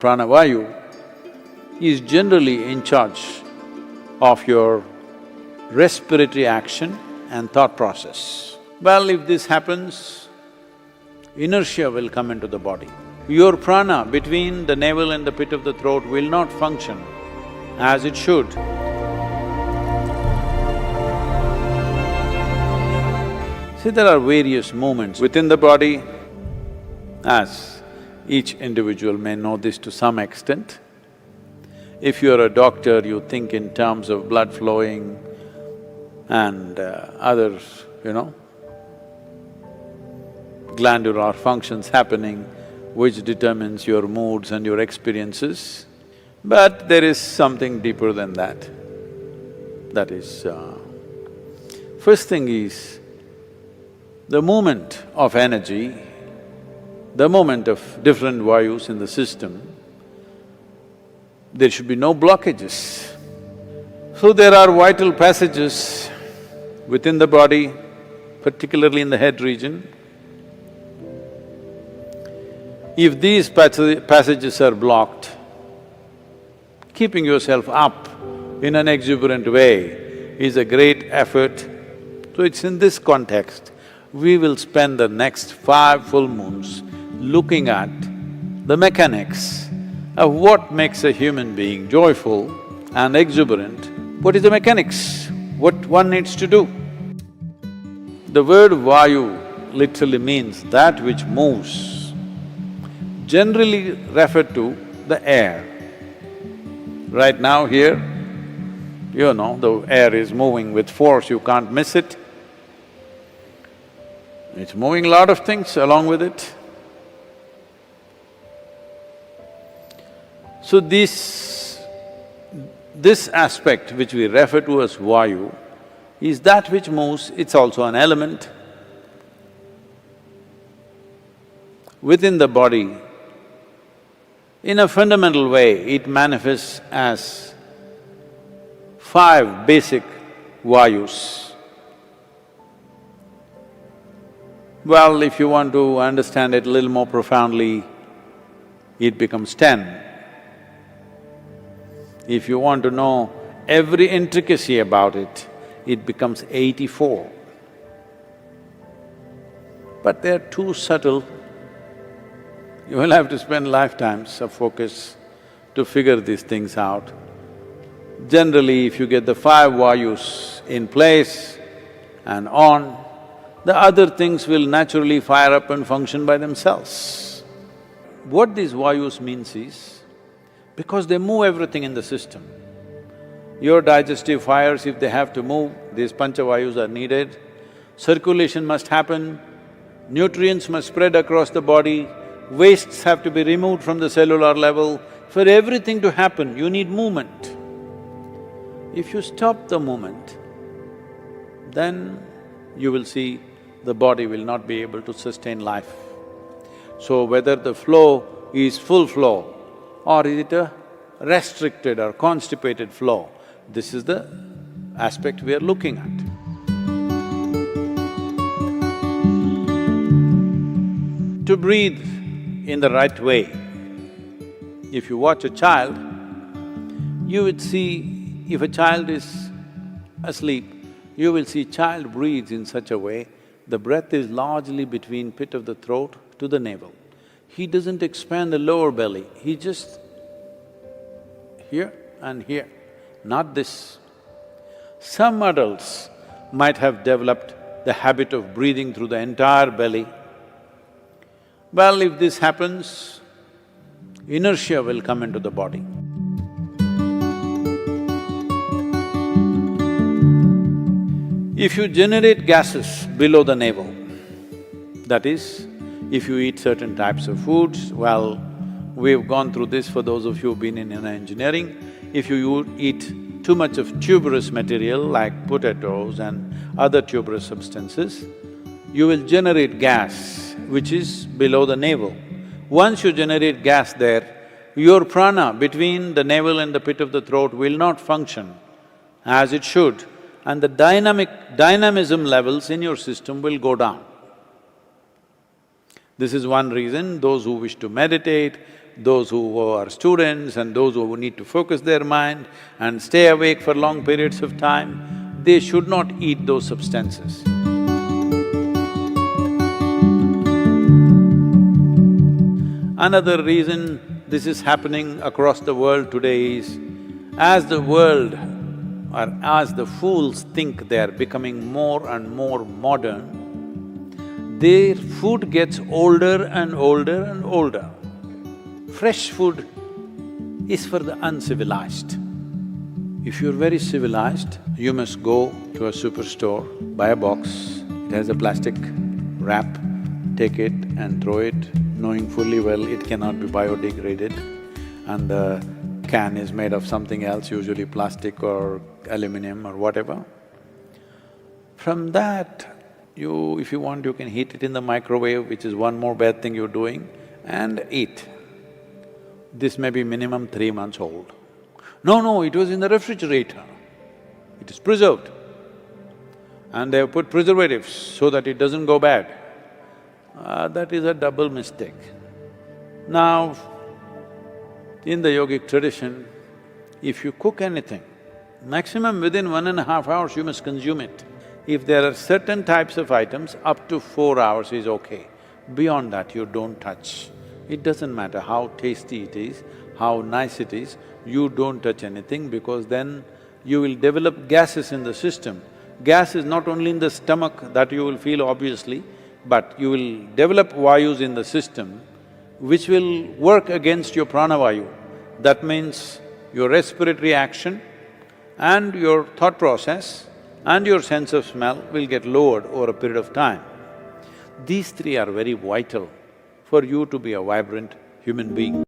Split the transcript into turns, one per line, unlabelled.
Pranavayu is generally in charge of your respiratory action and thought process. Well, if this happens, inertia will come into the body. Your prana between the navel and the pit of the throat will not function as it should. See, there are various movements within the body, as each individual may know this to some extent. If you're a doctor, you think in terms of blood flowing and other, glandular functions happening, which determines your moods and your experiences. But there is something deeper than that. That is, first thing is, the movement of energy, the movement of different vayus in the system, there should be no blockages. So there are vital passages within the body, particularly in the head region. If these passages are blocked, keeping yourself up in an exuberant way is a great effort. So it's in this context, we will spend the next 5 full moons looking at the mechanics of what makes a human being joyful and exuberant. What is the mechanics? What one needs to do? The word vayu literally means that which moves, generally referred to the air. Right now here, the air is moving with force, you can't miss it. It's moving a lot of things along with it. So this aspect which we refer to as vayu is that which moves, it's also an element. Within the body, in a fundamental way, it manifests as 5 basic vayus. Well, if you want to understand it a little more profoundly, it becomes 10. If you want to know every intricacy about it, it becomes 84. But they're too subtle. You will have to spend lifetimes of focus to figure these things out. Generally, if you get the 5 vayus in place and on, the other things will naturally fire up and function by themselves. What these vayus means is, because they move everything in the system. Your digestive fires, if they have to move, these panchavayus are needed. Circulation must happen, nutrients must spread across the body, wastes have to be removed from the cellular level. For everything to happen, you need movement. If you stop the movement, then you will see the body will not be able to sustain life. So whether the flow is full flow or is it a restricted or constipated flow, this is the aspect we are looking at. To breathe in the right way, if you watch a child, you would see, if a child is asleep, you will see child breathes in such a way, the breath is largely between pit of the throat to the navel. He doesn't expand the lower belly, he just here and here, not this. Some adults might have developed the habit of breathing through the entire belly. Well, if this happens, inertia will come into the body. If you generate gases below the navel, that is, if you eat certain types of foods, well, we've gone through this for those of you who've been in engineering. If you eat too much of tuberous material like potatoes and other tuberous substances, you will generate gas which is below the navel. Once you generate gas there, your prana between the navel and the pit of the throat will not function as it should, and the dynamism levels in your system will go down. This is one reason those who wish to meditate, those who are students and those who need to focus their mind and stay awake for long periods of time, they should not eat those substances. Another reason this is happening across the world today is, as the world or as the fools think they are becoming more and more modern, their food gets older and older and older. Fresh food is for the uncivilized. If you're very civilized, you must go to a superstore, buy a box, it has a plastic wrap, take it and throw it, knowing fully well it cannot be biodegraded, and the can is made of something else, usually plastic or aluminum or whatever. From that, if you want, you can heat it in the microwave, which is one more bad thing you're doing, and eat. This may be minimum 3 months old. No, it was in the refrigerator. It is preserved. And they have put preservatives so that it doesn't go bad. That is a double mistake. Now, in the yogic tradition, if you cook anything, maximum within 1.5 hours you must consume it. If there are certain types of items, up to 4 hours is okay. Beyond that, you don't touch. It doesn't matter how tasty it is, how nice it is, you don't touch anything because then you will develop gases in the system. Gas is not only in the stomach that you will feel obviously, but you will develop vayus in the system which will work against your pranavayu. That means your respiratory action and your thought process and your sense of smell will get lowered over a period of time. These three are very vital for you to be a vibrant human being.